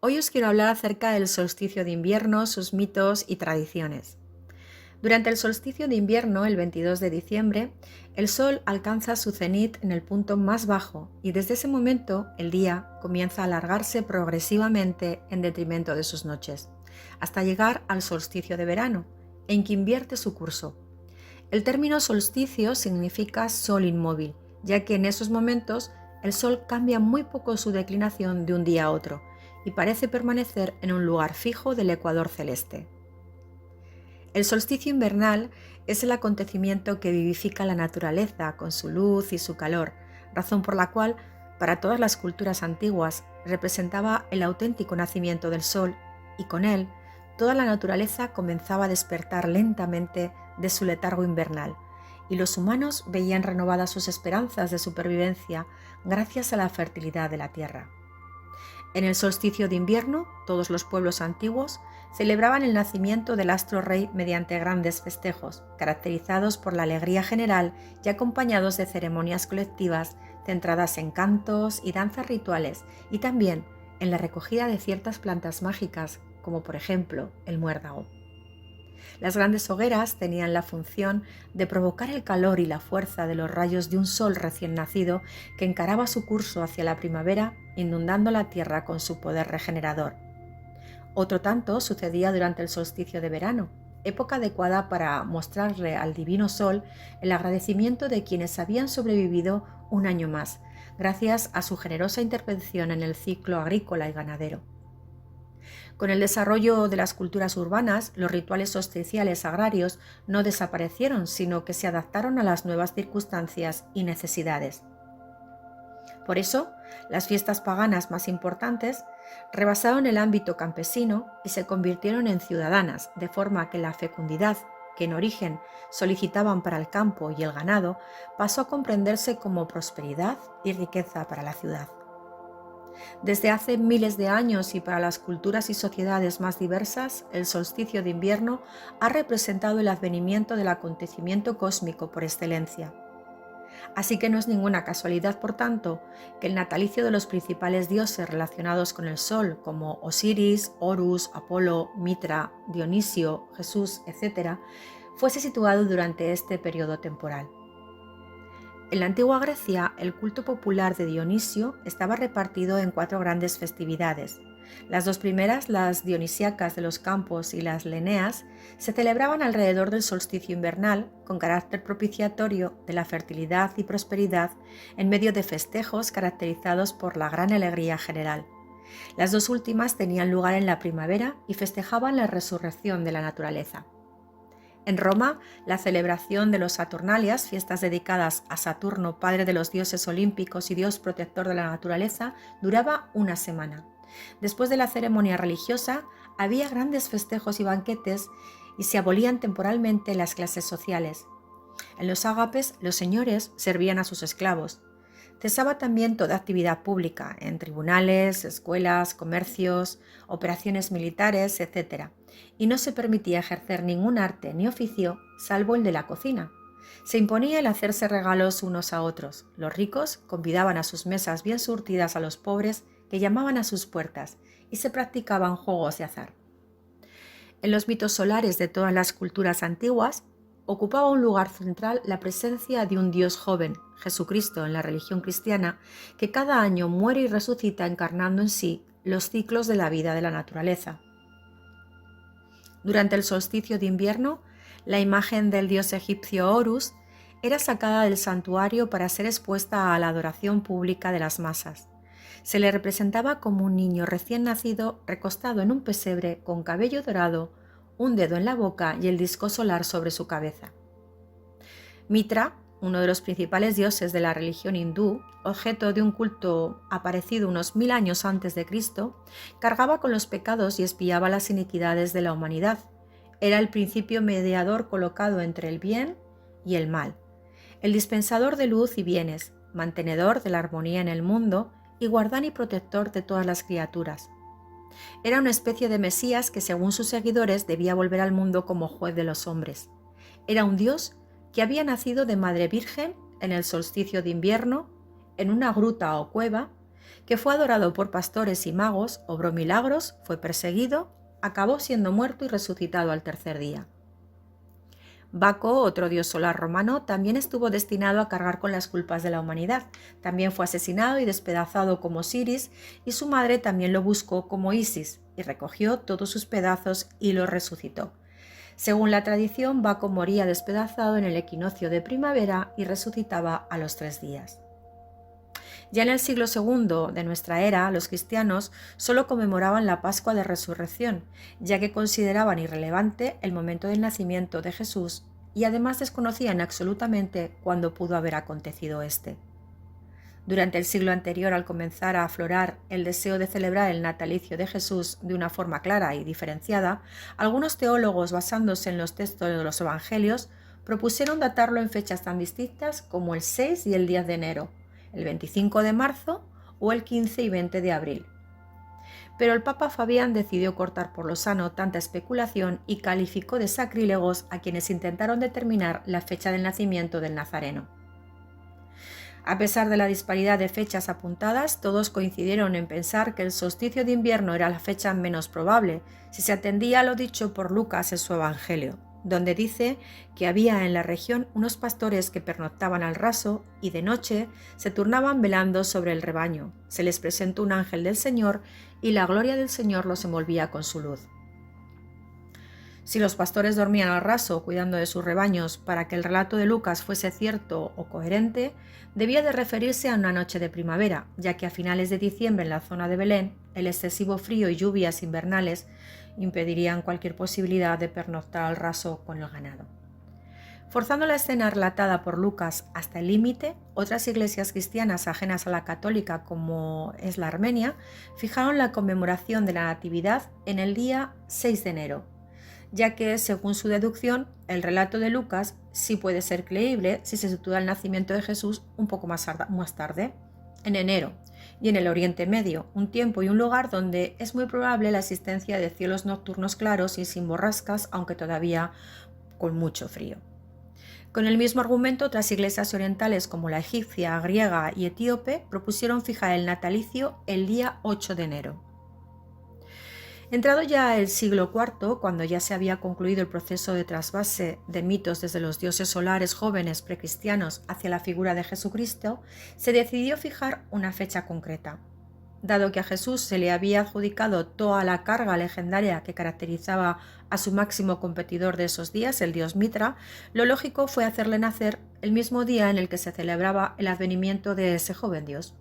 Hoy os quiero hablar acerca del solsticio de invierno, sus mitos y tradiciones. Durante el solsticio de invierno, el 22 de diciembre, el Sol alcanza su cenit en el punto más bajo y desde ese momento el día comienza a alargarse progresivamente en detrimento de sus noches, hasta llegar al solsticio de verano, en que invierte su curso. El término solsticio significa sol inmóvil, ya que en esos momentos el Sol cambia muy poco su declinación de un día a otro y parece permanecer en un lugar fijo del ecuador celeste. El solsticio invernal es el acontecimiento que vivifica la naturaleza con su luz y su calor, razón por la cual, para todas las culturas antiguas, representaba el auténtico nacimiento del Sol y con él toda la naturaleza comenzaba a despertar lentamente de su letargo invernal, y los humanos veían renovadas sus esperanzas de supervivencia gracias a la fertilidad de la tierra. En el solsticio de invierno, todos los pueblos antiguos celebraban el nacimiento del astro rey mediante grandes festejos, caracterizados por la alegría general y acompañados de ceremonias colectivas centradas en cantos y danzas rituales, y también en la recogida de ciertas plantas mágicas, como por ejemplo el muérdago. Las grandes hogueras tenían la función de provocar el calor y la fuerza de los rayos de un sol recién nacido que encaraba su curso hacia la primavera, inundando la tierra con su poder regenerador. Otro tanto sucedía durante el solsticio de verano, época adecuada para mostrarle al divino sol el agradecimiento de quienes habían sobrevivido un año más, gracias a su generosa intervención en el ciclo agrícola y ganadero. Con el desarrollo de las culturas urbanas, los rituales solsticiales agrarios no desaparecieron, sino que se adaptaron a las nuevas circunstancias y necesidades. Por eso, las fiestas paganas más importantes rebasaron el ámbito campesino y se convirtieron en ciudadanas, de forma que la fecundidad, que en origen solicitaban para el campo y el ganado, pasó a comprenderse como prosperidad y riqueza para la ciudad. Desde hace miles de años y para las culturas y sociedades más diversas, el solsticio de invierno ha representado el advenimiento del acontecimiento cósmico por excelencia. Así que no es ninguna casualidad, por tanto, que el natalicio de los principales dioses relacionados con el Sol, como Osiris, Horus, Apolo, Mitra, Dionisio, Jesús, etc., fuese situado durante este periodo temporal. En la antigua Grecia, el culto popular de Dionisio estaba repartido en 4 grandes festividades. Las 2 primeras, las dionisíacas de los campos y las leneas, se celebraban alrededor del solsticio invernal, con carácter propiciatorio de la fertilidad y prosperidad, en medio de festejos caracterizados por la gran alegría general. Las 2 últimas tenían lugar en la primavera y festejaban la resurrección de la naturaleza. En Roma, la celebración de los Saturnalias, fiestas dedicadas a Saturno, padre de los dioses olímpicos y dios protector de la naturaleza, duraba una semana. Después de la ceremonia religiosa, había grandes festejos y banquetes y se abolían temporalmente las clases sociales. En los ágapes, los señores servían a sus esclavos. Cesaba también toda actividad pública, en tribunales, escuelas, comercios, operaciones militares, etc. Y no se permitía ejercer ningún arte ni oficio, salvo el de la cocina. Se imponía el hacerse regalos unos a otros. Los ricos convidaban a sus mesas bien surtidas a los pobres que llamaban a sus puertas, y se practicaban juegos de azar. En los mitos solares de todas las culturas antiguas, ocupaba un lugar central la presencia de un Dios joven, Jesucristo en la religión cristiana, que cada año muere y resucita encarnando en sí los ciclos de la vida de la naturaleza. Durante el solsticio de invierno, la imagen del dios egipcio Horus era sacada del santuario para ser expuesta a la adoración pública de las masas. Se le representaba como un niño recién nacido recostado en un pesebre con cabello dorado, un dedo en la boca y el disco solar sobre su cabeza. Mitra, uno de los principales dioses de la religión hindú, objeto de un culto aparecido unos 1000 años antes de Cristo, cargaba con los pecados y expiaba las iniquidades de la humanidad. Era el principio mediador colocado entre el bien y el mal, el dispensador de luz y bienes, mantenedor de la armonía en el mundo y guardián y protector de todas las criaturas. Era una especie de Mesías que, según sus seguidores, debía volver al mundo como juez de los hombres. Era un dios que había nacido de madre virgen en el solsticio de invierno, en una gruta o cueva, que fue adorado por pastores y magos, obró milagros, fue perseguido, acabó siendo muerto y resucitado al tercer día. Baco, otro dios solar romano, también estuvo destinado a cargar con las culpas de la humanidad. También fue asesinado y despedazado como Osiris, y su madre también lo buscó como Isis, y recogió todos sus pedazos y lo resucitó. Según la tradición, Baco moría despedazado en el equinoccio de primavera y resucitaba a los 3 días. Ya en el siglo II de nuestra era, los cristianos solo conmemoraban la Pascua de Resurrección, ya que consideraban irrelevante el momento del nacimiento de Jesús y además desconocían absolutamente cuándo pudo haber acontecido este. Durante el siglo anterior, al comenzar a aflorar el deseo de celebrar el natalicio de Jesús de una forma clara y diferenciada, algunos teólogos, basándose en los textos de los evangelios, propusieron datarlo en fechas tan distintas como el 6 y el 10 de enero, el 25 de marzo o el 15 y 20 de abril. Pero el Papa Fabián decidió cortar por lo sano tanta especulación y calificó de sacrílegos a quienes intentaron determinar la fecha del nacimiento del Nazareno. A pesar de la disparidad de fechas apuntadas, todos coincidieron en pensar que el solsticio de invierno era la fecha menos probable, si se atendía a lo dicho por Lucas en su Evangelio, donde dice que había en la región unos pastores que pernoctaban al raso y de noche se turnaban velando sobre el rebaño. Se les presentó un ángel del Señor y la gloria del Señor los envolvía con su luz. Si los pastores dormían al raso cuidando de sus rebaños para que el relato de Lucas fuese cierto o coherente, debía de referirse a una noche de primavera, ya que a finales de diciembre en la zona de Belén el excesivo frío y lluvias invernales impedirían cualquier posibilidad de pernoctar al raso con el ganado. Forzando la escena relatada por Lucas hasta el límite, otras iglesias cristianas ajenas a la católica, como es la armenia, fijaron la conmemoración de la Natividad en el día 6 de enero, ya que, según su deducción, el relato de Lucas sí puede ser creíble si se sitúa el nacimiento de Jesús un poco más tarde, en enero, y en el Oriente Medio, un tiempo y un lugar donde es muy probable la existencia de cielos nocturnos claros y sin borrascas, aunque todavía con mucho frío. Con el mismo argumento, otras iglesias orientales como la egipcia, griega y etíope propusieron fijar el natalicio el día 8 de enero. Entrado ya el siglo IV, cuando ya se había concluido el proceso de trasvase de mitos desde los dioses solares jóvenes precristianos hacia la figura de Jesucristo, se decidió fijar una fecha concreta. Dado que a Jesús se le había adjudicado toda la carga legendaria que caracterizaba a su máximo competidor de esos días, el dios Mitra, lo lógico fue hacerle nacer el mismo día en el que se celebraba el advenimiento de ese joven dios.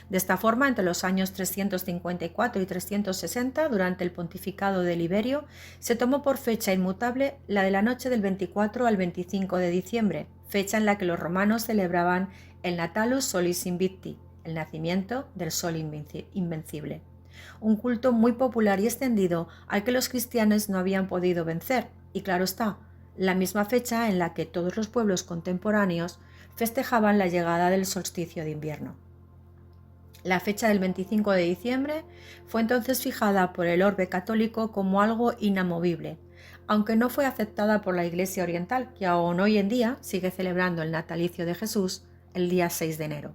De esta forma, entre los años 354 y 360, durante el pontificado de Liberio, se tomó por fecha inmutable la de la noche del 24 al 25 de diciembre, fecha en la que los romanos celebraban el Natalus Solis Invicti, el nacimiento del sol invencible, un culto muy popular y extendido al que los cristianos no habían podido vencer, y claro está, la misma fecha en la que todos los pueblos contemporáneos festejaban la llegada del solsticio de invierno. La fecha del 25 de diciembre fue entonces fijada por el orbe católico como algo inamovible, aunque no fue aceptada por la Iglesia Oriental, que aún hoy en día sigue celebrando el natalicio de Jesús el día 6 de enero.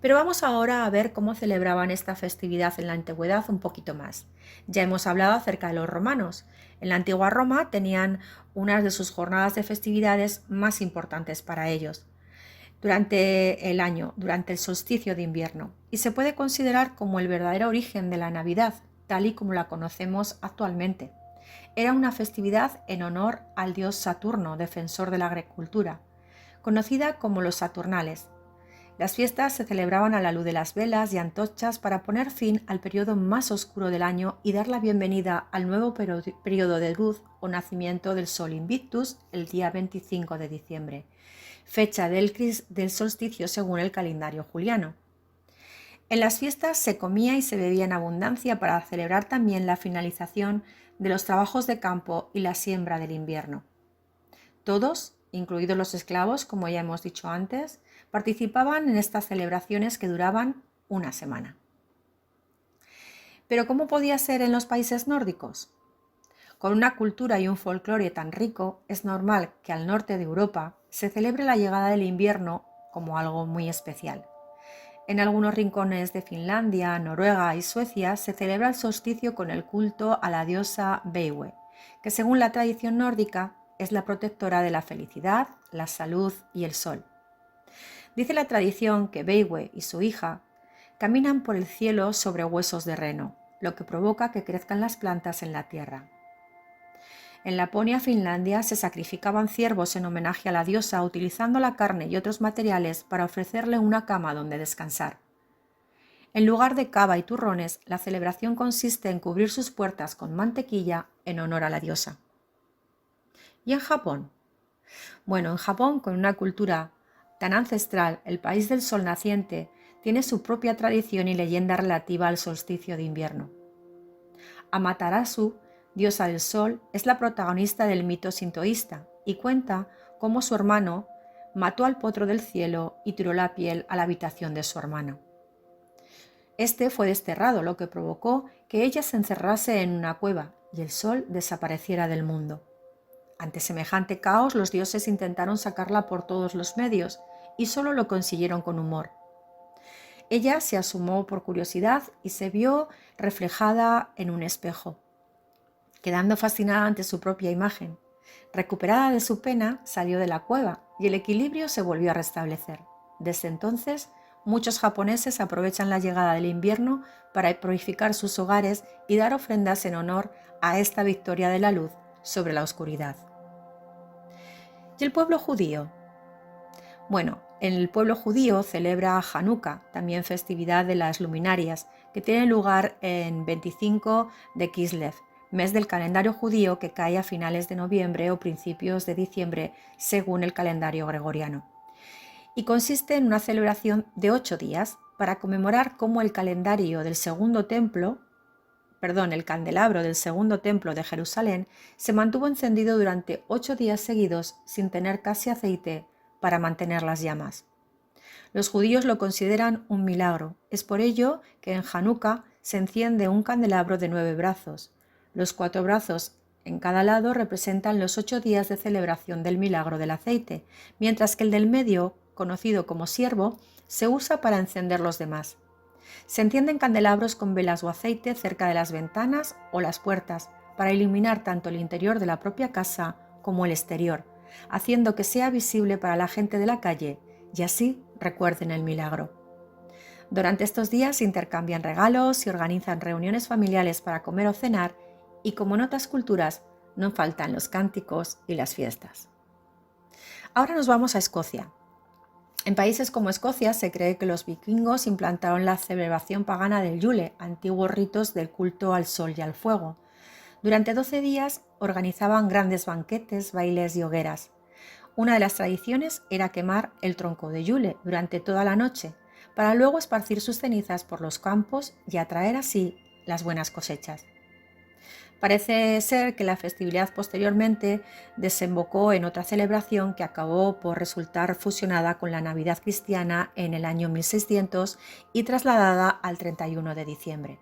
Pero vamos ahora a ver cómo celebraban esta festividad en la antigüedad un poquito más. Ya hemos hablado acerca de los romanos. En la antigua Roma tenían unas de sus jornadas de festividades más importantes para ellos durante el año, durante el solsticio de invierno, y se puede considerar como el verdadero origen de la Navidad, tal y como la conocemos actualmente. Era una festividad en honor al dios Saturno, defensor de la agricultura, conocida como los Saturnales. Las fiestas se celebraban a la luz de las velas y antorchas para poner fin al periodo más oscuro del año y dar la bienvenida al nuevo periodo de luz o nacimiento del Sol Invictus el día 25 de diciembre, fecha del solsticio según el calendario juliano. En las fiestas se comía y se bebía en abundancia para celebrar también la finalización de los trabajos de campo y la siembra del invierno. Todos, incluidos los esclavos, como ya hemos dicho antes, participaban en estas celebraciones que duraban una semana. ¿Pero cómo podía ser en los países nórdicos? Con una cultura y un folclore tan rico, es normal que al norte de Europa se celebre la llegada del invierno como algo muy especial. En algunos rincones de Finlandia, Noruega y Suecia se celebra el solsticio con el culto a la diosa Beiwe, que según la tradición nórdica es la protectora de la felicidad, la salud y el sol. Dice la tradición que Beiwe y su hija caminan por el cielo sobre huesos de reno, lo que provoca que crezcan las plantas en la tierra. En Laponia, Finlandia, se sacrificaban ciervos en homenaje a la diosa utilizando la carne y otros materiales para ofrecerle una cama donde descansar. En lugar de cava y turrones, la celebración consiste en cubrir sus puertas con mantequilla en honor a la diosa. ¿Y en Japón? Bueno, en Japón, con una cultura tan ancestral, el país del sol naciente tiene su propia tradición y leyenda relativa al solsticio de invierno. Amaterasu, diosa del sol, es la protagonista del mito sintoísta y cuenta cómo su hermano mató al potro del cielo y tiró la piel a la habitación de su hermano. Este fue desterrado, lo que provocó que ella se encerrase en una cueva y el sol desapareciera del mundo. Ante semejante caos, los dioses intentaron sacarla por todos los medios y solo lo consiguieron con humor. Ella se asomó por curiosidad y se vio reflejada en un espejo, quedando fascinada ante su propia imagen. Recuperada de su pena, salió de la cueva y el equilibrio se volvió a restablecer. Desde entonces, muchos japoneses aprovechan la llegada del invierno para purificar sus hogares y dar ofrendas en honor a esta victoria de la luz sobre la oscuridad. ¿Y el pueblo judío? Bueno, el pueblo judío celebra Hanukkah, también festividad de las luminarias, que tiene lugar en 25 de Kislev, mes del calendario judío que cae a finales de noviembre o principios de diciembre según el calendario gregoriano. Y consiste en una celebración de 8 días para conmemorar cómo el candelabro del segundo templo de Jerusalén se mantuvo encendido durante 8 días seguidos sin tener casi aceite para mantener las llamas. Los judíos lo consideran un milagro. Es por ello que en Hanukkah se enciende un candelabro de 9 brazos. Los 4 brazos en cada lado representan los 8 días de celebración del milagro del aceite, mientras que el del medio, conocido como ciervo, se usa para encender los demás. Se encienden candelabros con velas o aceite cerca de las ventanas o las puertas para iluminar tanto el interior de la propia casa como el exterior, haciendo que sea visible para la gente de la calle y así recuerden el milagro. Durante estos días se intercambian regalos, se organizan reuniones familiares para comer o cenar y como en otras culturas no faltan los cánticos y las fiestas. Ahora nos vamos a Escocia. En países como Escocia se cree que los vikingos implantaron la celebración pagana del Yule, antiguos ritos del culto al sol y al fuego. Durante 12 días organizaban grandes banquetes, bailes y hogueras. Una de las tradiciones era quemar el tronco de Yule durante toda la noche, para luego esparcir sus cenizas por los campos y atraer así las buenas cosechas. Parece ser que la festividad posteriormente desembocó en otra celebración que acabó por resultar fusionada con la Navidad cristiana en el año 1600 y trasladada al 31 de diciembre.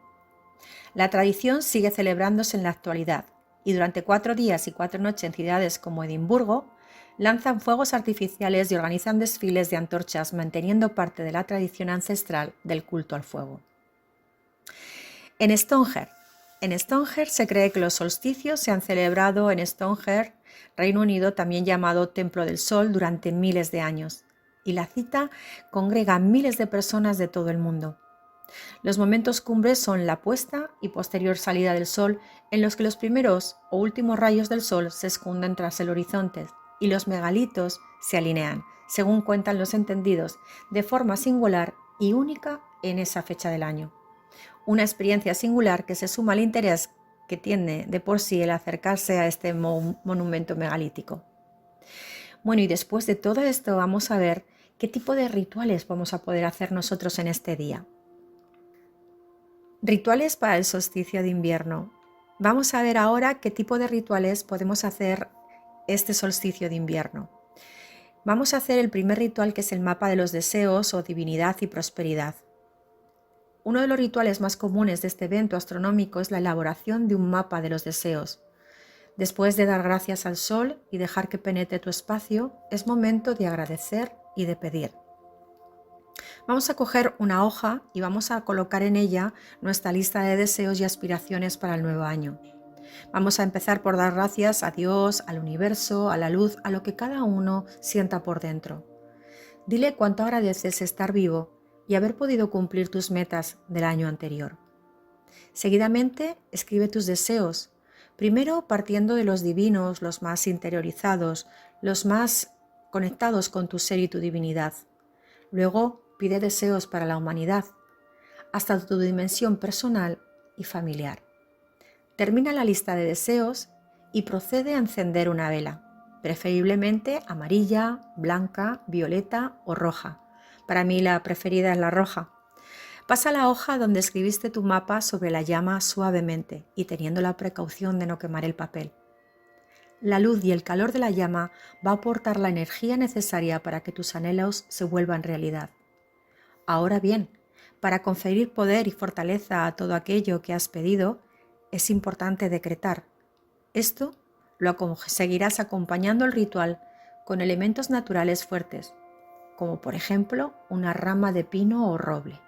La tradición sigue celebrándose en la actualidad y durante 4 días y 4 noches en ciudades como Edimburgo lanzan fuegos artificiales y organizan desfiles de antorchas manteniendo parte de la tradición ancestral del culto al fuego. En Stonehenge se cree que los solsticios se han celebrado en Stonehenge, Reino Unido, también llamado Templo del Sol, durante miles de años, y la cita congrega a miles de personas de todo el mundo. Los momentos cumbres son la puesta y posterior salida del sol, en los que los primeros o últimos rayos del sol se esconden tras el horizonte y los megalitos se alinean, según cuentan los entendidos, de forma singular y única en esa fecha del año. Una experiencia singular que se suma al interés que tiene de por sí el acercarse a este monumento megalítico. Bueno, y después de todo esto vamos a ver qué tipo de rituales vamos a poder hacer nosotros en este día. Rituales para el solsticio de invierno. Vamos a ver ahora qué tipo de rituales podemos hacer este solsticio de invierno. Vamos a hacer el primer ritual, que es el mapa de los deseos o divinidad y prosperidad. Uno de los rituales más comunes de este evento astronómico es la elaboración de un mapa de los deseos. Después de dar gracias al sol y dejar que penetre tu espacio, es momento de agradecer y de pedir. Vamos a coger una hoja y vamos a colocar en ella nuestra lista de deseos y aspiraciones para el nuevo año. Vamos a empezar por dar gracias a Dios, al universo, a la luz, a lo que cada uno sienta por dentro. Dile cuánto agradeces estar vivo y haber podido cumplir tus metas del año anterior. Seguidamente, escribe tus deseos, primero partiendo de los divinos, los más interiorizados, los más conectados con tu ser y tu divinidad. Luego, pide deseos para la humanidad, hasta tu dimensión personal y familiar. Termina la lista de deseos y procede a encender una vela, preferiblemente amarilla, blanca, violeta o roja. Para mí la preferida es la roja. Pasa la hoja donde escribiste tu mapa sobre la llama suavemente y teniendo la precaución de no quemar el papel. La luz y el calor de la llama va a aportar la energía necesaria para que tus anhelos se vuelvan realidad. Ahora bien, para conferir poder y fortaleza a todo aquello que has pedido, es importante decretar. Esto lo seguirás acompañando el ritual con elementos naturales fuertes, como por ejemplo una rama de pino o roble.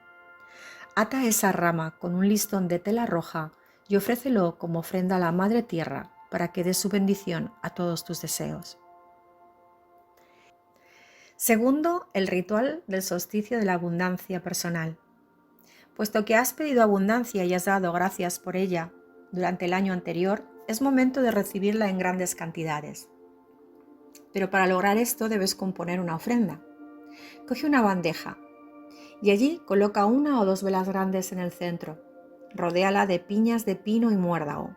Ata esa rama con un listón de tela roja y ofrécelo como ofrenda a la Madre Tierra para que dé su bendición a todos tus deseos. Segundo, el ritual del solsticio de la abundancia personal. Puesto que has pedido abundancia y has dado gracias por ella durante el año anterior, es momento de recibirla en grandes cantidades. Pero para lograr esto debes componer una ofrenda. Coge una bandeja y allí coloca 1 o 2 velas grandes en el centro. Rodéala de piñas de pino y muérdago.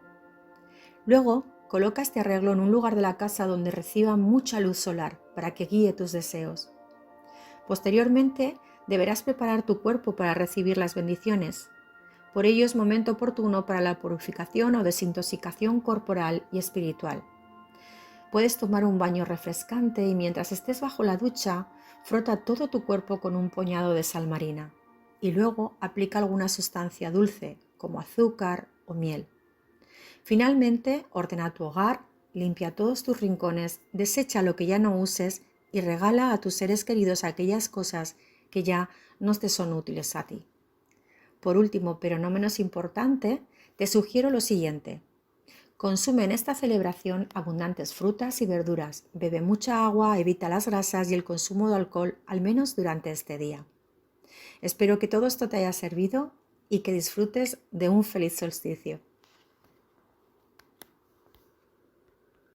Luego, coloca este arreglo en un lugar de la casa donde reciba mucha luz solar para que guíe tus deseos. Posteriormente, deberás preparar tu cuerpo para recibir las bendiciones. Por ello es momento oportuno para la purificación o desintoxicación corporal y espiritual. Puedes tomar un baño refrescante y mientras estés bajo la ducha, frota todo tu cuerpo con un puñado de sal marina y luego aplica alguna sustancia dulce como azúcar o miel. Finalmente, ordena tu hogar, limpia todos tus rincones, desecha lo que ya no uses y regala a tus seres queridos aquellas cosas que ya no te son útiles a ti. Por último, pero no menos importante, te sugiero lo siguiente. Consume en esta celebración abundantes frutas y verduras, bebe mucha agua, evita las grasas y el consumo de alcohol, al menos durante este día. Espero que todo esto te haya servido y que disfrutes de un feliz solsticio.